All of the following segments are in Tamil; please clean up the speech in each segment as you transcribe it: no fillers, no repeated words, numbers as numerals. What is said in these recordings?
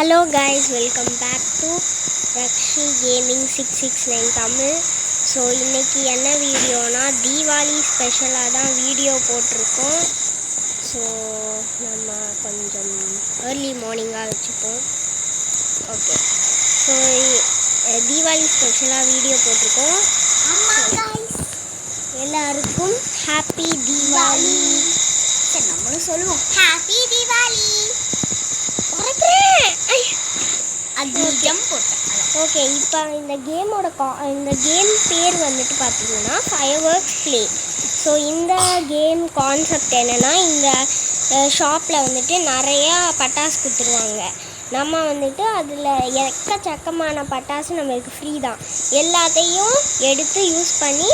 Hello guys, welcome back to Rakshi Gaming 669 Tamil. So இன்றைக்கி என்ன வீடியோனா தீபாவளி ஸ்பெஷலாக தான் வீடியோ போட்டிருக்கோம். ஸோ நம்ம கொஞ்சம் ஏர்லி மார்னிங்காக வச்சுப்போம். ஓகே, ஸோ தீபாவளி ஸ்பெஷலாக வீடியோ போட்டிருக்கோம். எல்லாருக்கும் ஹாப்பி தீபாவளி. சரி, நம்மளும் சொல்லுவோம் ஹாப்பி தீபாவளி. ஓகே, இப்போ இந்த கேம் பேர் வந்துட்டு பார்த்தீங்கன்னா ஃபயர் ஒர்க்ஸ் ப்ளே. ஸோ இந்த கேம் கான்செப்ட் என்னென்னா, இந்த ஷாப்பில் வந்துட்டு நிறையா பட்டாசு கொடுத்துருவாங்க. நம்ம வந்துட்டு அதில் எக்கச்சக்கமான பட்டாசு நம்மளுக்கு ஃப்ரீ தான். எல்லாத்தையும் எடுத்து யூஸ் பண்ணி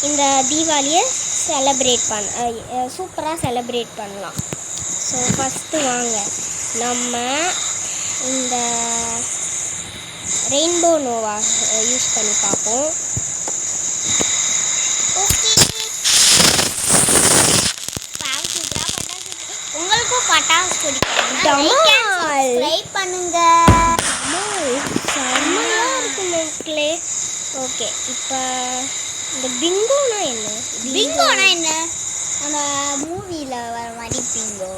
இந்த தீபாவளியை சூப்பராக செலிப்ரேட் பண்ணலாம். ஸோ ஃபஸ்ட்டு வாங்க நம்ம இந்த ரெயின்போ நோவா யூஸ் பண்ணி பார்ப்போம். உங்களுக்கும் பட்டாசு பிடிக்கும் பண்ணுங்க. செம்மையாக இருக்கும் மக்களே. ஓகே, இப்போ இந்த பிங்கோனா என்ன? அந்த மூவியில் வர மாதிரி பிங்கோ.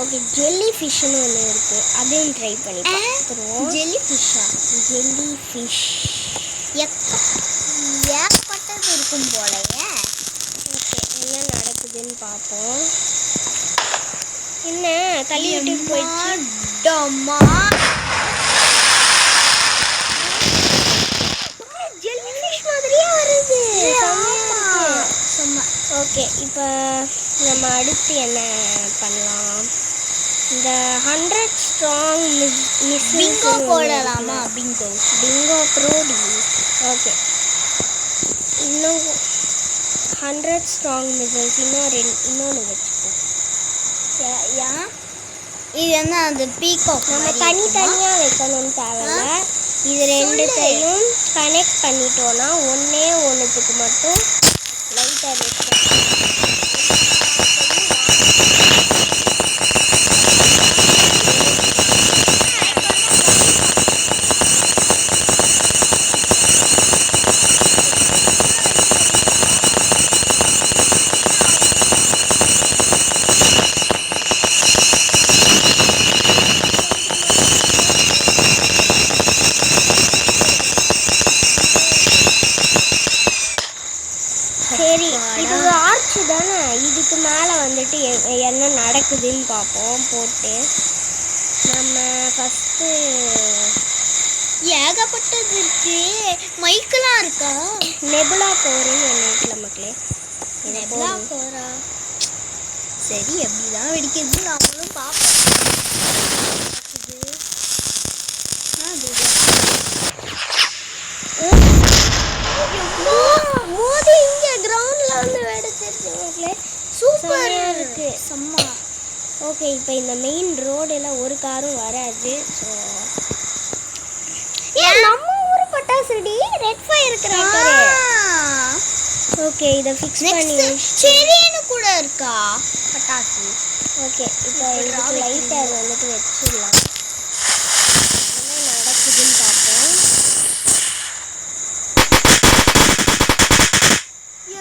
ஓகே, ஜெல்லி ஃபிஷ்ஷுன்னு ஒன்று இருக்குது, அதையும் ட்ரை பண்ணி பார்த்துருவோம். ஜெல்லி ஃபிஷ்ஷா? ஜெல்லி ஃபிஷ் ஏகப்பட்டது இருக்கும் போலையே. ஓகே, என்ன நடக்குதுன்னு பார்ப்போம். என்ன தள்ளி விட்டு போயிடுச்சு. ஜெல்லி ஃபிஷ் மாதிரியே வருது. ஓகே, இப்போ நம்ம அடுத்து என்ன பண்ணலாம்? இந்த 100 ஸ்ட்ராங் பிங்கோ போடலாமா? பிங்கோ ப்ரோடி. ஓகே, இன்னும் 100 ஸ்ட்ராங் மிசைல்ஸ் இன்னொன்று வச்சுப்போம். இது என்ன? அந்த பீகாக் நம்ம தனித்தனியாக வைக்கணும்னு தேவையில்ல. இது ரெண்டுத்தையும் கனெக்ட் பண்ணிட்டோன்னா ஒன்றுத்துக்கு மட்டும் லைட்டர் வைக்க. சரி, இது ஆர்ச்சு தானே. இதுக்கு மேலே வந்துட்டு என்ன நடக்குதுன்னு பார்ப்போம். போட்டு நம்ம ஃபஸ்ட்டு ஏகப்பட்டது இருக்கு. மைக்கெல்லாம் இருக்கா? நெபுலா கோருன்னு ஒன்று இருக்குல்ல மக்களே. நெபுலா கோரா? சரி, எப்படிதான் வெடிக்கிறது நாமளும் பார்ப்போம். மோதி இங்கே கிரவுண்டில் வந்து வெடிச்சிருச்சு மக்களே. சூப்பர் இருக்கு செம்ம. ஓகே, இப்போ இந்த மெயின் ரோடில் ஒரு காரும் வராது. ஸோ நம்ம ஊர் பட்டாசுடி ரெட் ஃபயர் இருக்கிறாங்க. ஓகே, இதை ஃபிக்ஸ் பண்ணி செரின்னு கூட இருக்கா பட்டாசு. ஓகே, இப்போ இதுக்கு லைட்டர் வந்துட்டு வச்சிடலாம். என்ன நடக்குதுன்னு பார்ப்போம்.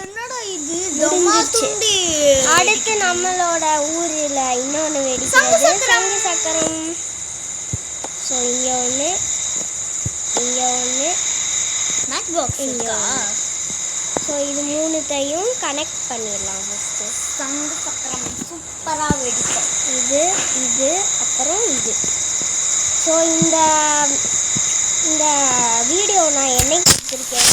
என்னடா இது? முடிஞ்சிருச்சு. அடுத்து நம்மளோட ஊரில் இன்னொன்று வெடிக்கிறது சங்கு சக்கரம். ஸோ இங்கே ஒன்று, மேட்ச் பாக்ஸ் இருக்கா? ஸோ இது மூணுத்தையும் கனெக்ட் பண்ணிடலாம். ஃபஸ்ட்டு சங்கு சக்கரம் சூப்பராக வெடிக்கும். இது அப்புறம் இது. ஸோ இந்த வீடியோ நான் என்னைக்கு கொடுத்துருக்கேன்?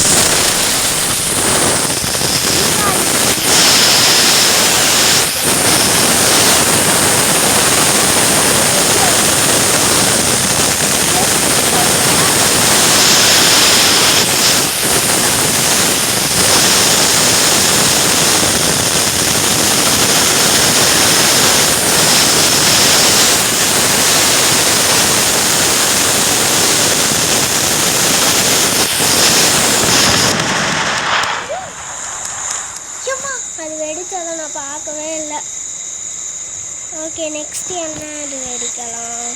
அது வெடிச்சதை நான் பார்க்கவே இல்லை. ஓகே நெக்ஸ்ட் என்ன அது வெடிக்கலாம்?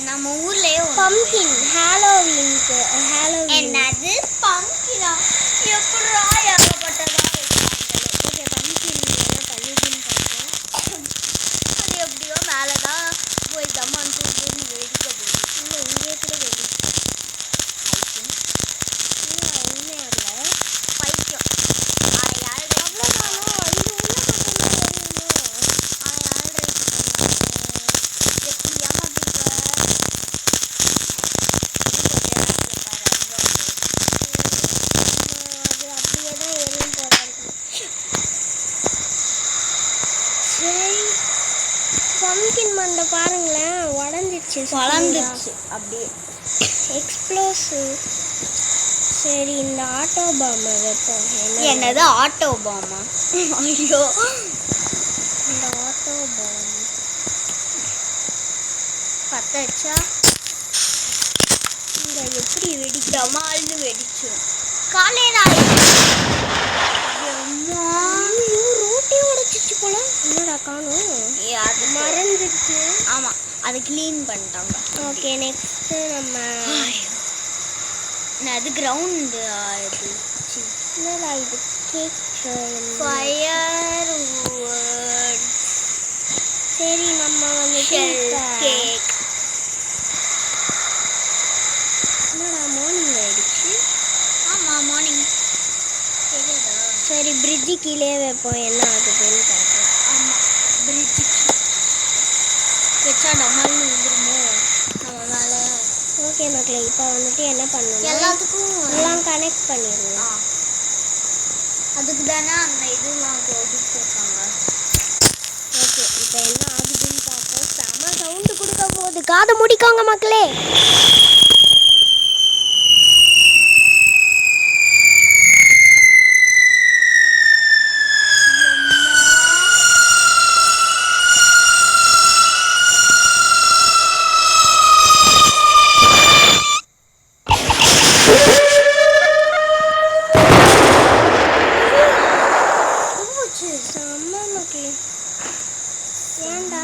நம்ம ஊர்லயே பம்கின் ஹாலோவீனுக்கு ஹாலோவீன். என்னது பம்கினா? எப்படா ஏகப்பட்டதா வைக்கிறாங்களே. ஓகே பம்கின் என்ன பண்ணுதுன்னு பார்ப்போம். அது எப்படியோ மேலதான் போய் தம்மான் தூக்கி வெடிக்க போகுது. இல்லை இங்கே கூட வெடி. இல்லை உண்மையாக பைத்தியம். அவ்வளோதானோ? இது உள்ள மட்டும்தான் எரியுமோ? எப்படி ஏமாத்திருக்க? அது அப்படியே தான் எரியும் போல இருக்கு. சரி பம்கின் மண்டை பாருங்களேன் உடஞ்சிச்சு. வளர்ந்துச்சு அப்படியே. எக்ஸ்ப்ளோசிவ். சரி இந்த ஆட்டோ பாம்பை வைப்போம். என்னது ஆட்டோ பாமா? ஐயோ இந்த ஆட்டோ பாம் பத்த வச்சா இந்த எப்படி வெடிக்கும்? டமால்னு வெடிச்சிடும். காலையில் ஆயிடுச்சு. ரோட்டே உடைச்சிச்சு போல. என்னடா காணும்? அது மறந்துச்சு. ஆமா அதை க்ளீன் பண்ணிட்டாங்க. ஓகே நெக்ஸ்ட் நம்ம அது கிரவுண்டு இது என்னடா இது கேக் ஃபயர் சரி நம்ம வந்து கேக். என்னடா மார்னிங் ஆயிடுச்சு. ஆமாம் மார்னிங் தெரியாதா? சரி பிரிட்ஜு கீழே வைப்போம் என்ன ஆகுதுன்னு பார்ப்போம். ஆமாம் பிரிட்ஜு வச்சா டமால்னு வந்துருமோ நம்ம மேலே. ஓகே மக்களே இப்போ வந்துட்டு என்ன பண்ணணும்? எல்லாத்துக்கும் எல்லாம் கனெக்ட் பண்ணிடலாம். அதுக்கு தானே அந்த இதெல்லாம் கொடுத்துருக்காங்க. ஓகே இப்போ என்ன ஆகுதுன்னு பார்ப்போம். செம சவுண்டு கொடுக்க போகுது. காதை முடிக்கோங்க மக்களே. செம்ம மக்களே. ஏன்டா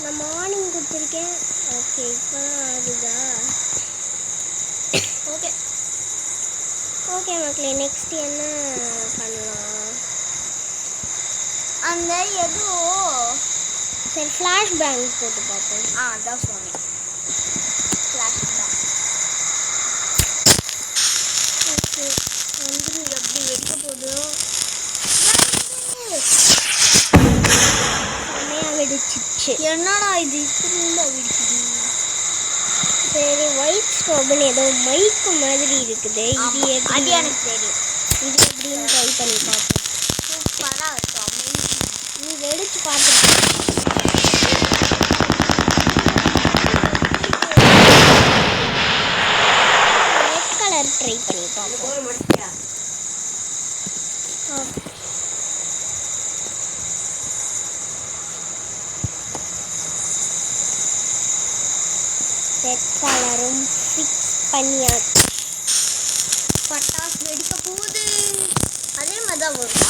நான் மார்னிங் கொடுத்துருக்கேன். ஓகே இப்போ ஆகுதா? ஓகே ஓகே மக்களே நெக்ஸ்ட் என்ன பண்ணலாம்? அந்த ஏதோ சரி ஃப்ளாஷ் பேங்க் போட்டு பார்ப்போம். அதான் சொன்னேன். ஃப்ளாஷ் தான். ஓகே வந்து எப்படி வெடிக்க போகுதோ. செம்மையாக வெடிச்சிச்சு. என்னடா இது இப்படி வெடிக்குது? சரி ஒயிட் ஸ்டோப்னு ஏதோ மைக்கு மாதிரி இருக்குது. இது அது எப்படி எனக்கு தெரியும். இது எப்படின்னு ட்ரை பண்ணி பார்ப்போம். சூப்பராக இருக்கும். நீ வெடிச்சு பார்த்துட்டு ரெட் கலர் ட்ரை பண்ணி பார்ப்போம். ரெட் கலரும் ஃபிக்ஸ் பண்ணியாச்சு. பட்டாசு வெடிக்க போகுது. அதே மாதிரி தான் வருமா?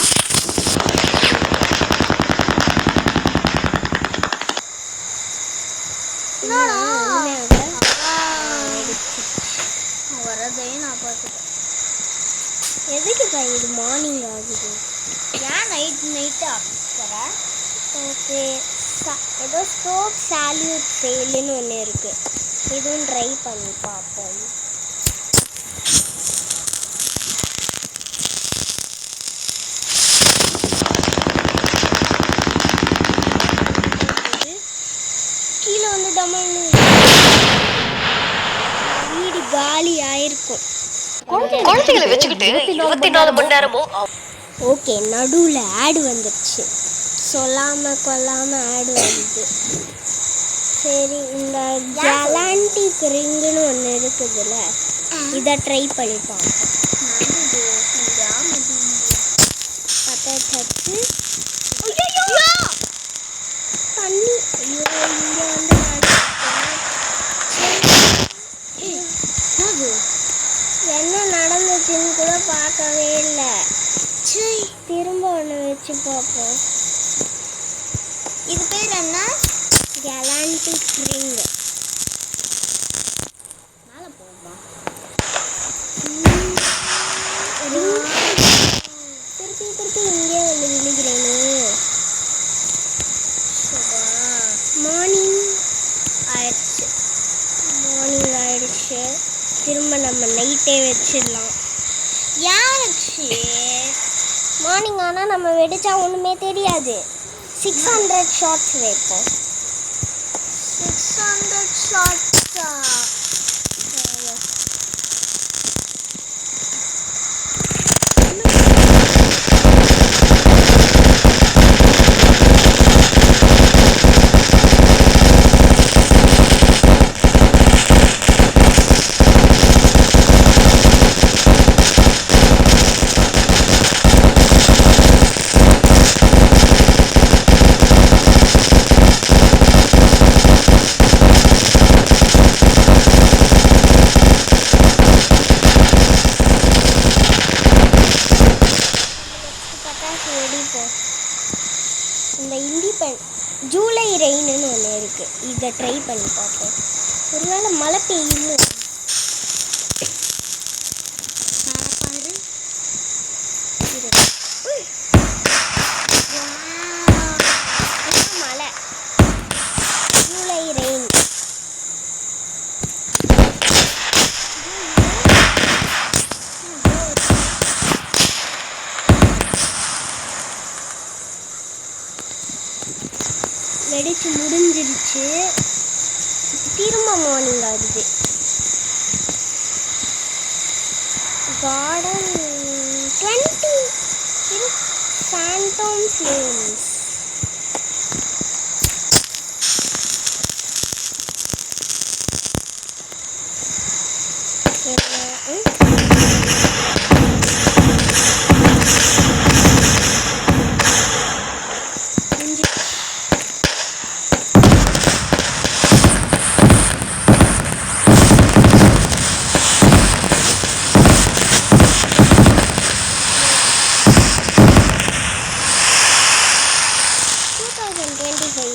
என்னடா? வரதையும் நான் பார்த்துட்டேன். எதுக்குப்பா இது மார்னிங் ஆகுது? ஏன் நைட்டு ஆக்குற? ஓகே ஏதோ ஸ்டோப் சால்யூட் சேலுன்னு ஒன்று இருக்குது. இதுவும் ட்ரை பண்ணி பார்ப்போம். கீழே வந்து டமால்னு வீடு காலி ஆயிருக்கும். குழந்தைகளை வச்சுக்கிட்டு 24 மணி நேரமும். ஓகே நடுவில் ஆடு வந்துடுச்சு. சொல்லாமல் கொல்லாமல் ஆடு வருது. சரி இந்த கேலாண்டிக் ரிங்குன்னு ஒன்று இருக்குதுல்ல, இதை ட்ரை பண்ணி பார்ப்போம். பத்தாச்சு. தண்ணி ஐயோ இங்கே வந்து என்ன நடந்துச்சுன்னு கூட பார்க்கவே இல்லை. திரும்ப ஒன்று வச்சு பார்ப்போம். இது பேர் என்ன? கேலாண்டிக் ரிங். மேலே போகுமா? திருப்பி திருப்பி இங்கே வந்து விழுகிறேனே. மார்னிங் ஆயிடுச்சு. திரும்ப நம்ம நைட்டே வச்சிடலாம். யாருக்கு மார்னிங் ஆனால் நம்ம வெடிச்சா ஒன்றுமே தெரியாது. 600 ஷார்ட்ஸ் வைப்போம். 600 ஷார்ட்ஸா? இந்த ஜூலை ரெயின்னு ஒன்று இருக்குது. இதை ட்ரை பண்ணி பார்ப்போம். ஒருவேளை மழை பெய்யுமோ? மழை ஜூலை ரெயின். வெடிச்சு முடிஞ்சிருச்சு. திரும்ப மார்னிங் ஆகுது. Garden 20 Phantom flames.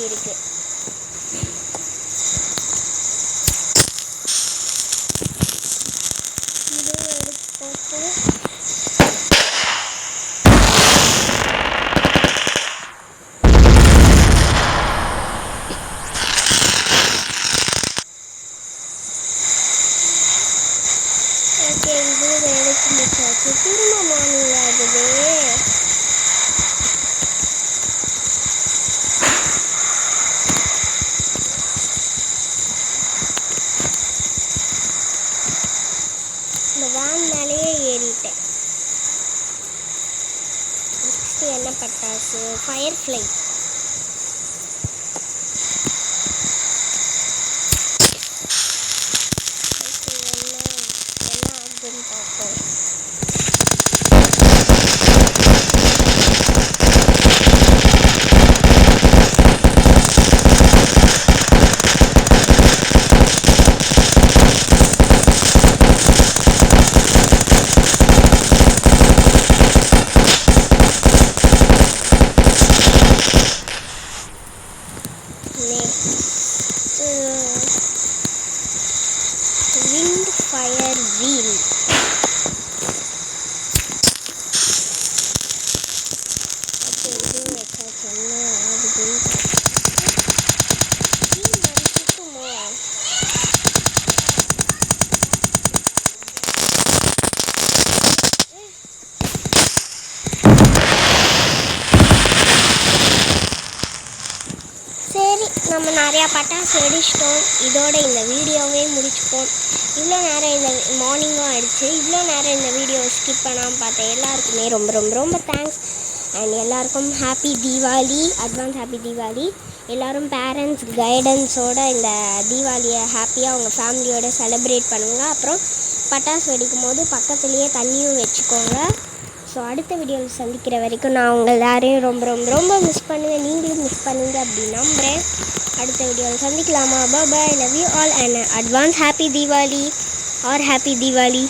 இருக்கு. ஓகே, இது எடுத்து முடிச்சாச்சு. திரும்ப மார்னிங் ஆகுது. இந்த வேன் மேலேயே ஏறிட்டேன். நெக்ஸ்ட் என்ன பட்டாசு? ஃபயர்ஃப்ளை. என்ன ஆகுதுன்னு பார்ப்போம். Wind fire wheel. Okay, இது வச்சாச்சு. என்ன ஆகுதுன்னு சுத்துமோ? சரி, நம்ம நிறையா பட்டாசு வெடிச்சிட்டோம். இதோட இந்த வீடியோவே முடிச்சுப்போம். இவ்வளோ நேரம் இந்த மார்னிங்கும் ஆயிடுச்சு. இவ்வளோ நேரம் இந்த வீடியோவை ஸ்கிப் பண்ணாமல் பார்த்த எல்லாருக்குமே ரொம்ப ரொம்ப ரொம்ப தேங்க்ஸ். அண்ட் எல்லாருக்கும் happy Deepavali, advance happy Deepavali. எல்லோரும் பேரண்ட்ஸ் கைடன்ஸோட இந்த தீபாவளியை ஹாப்பியாக அவங்க ஃபேமிலியோட செலிப்ரேட் பண்ணுங்க. அப்புறம் பட்டாசு வெடிக்கும் போது பக்கத்துலேயே தண்ணியும் வச்சுக்கோங்க. ஸோ அடுத்த வீடியோவில் சந்திக்கிற வரைக்கும் நான் உங்கள் எல்லாரையும் ரொம்ப ரொம்ப ரொம்ப மிஸ் பண்ணுவேன். நீங்களும் மிஸ் பண்ணுங்க அப்படின்னு நம்புகிறேன். அடுத்த வீடியோவில் சந்திக்கலாமா? Bye, love you all and advance happy Deepavali or happy Deepavali.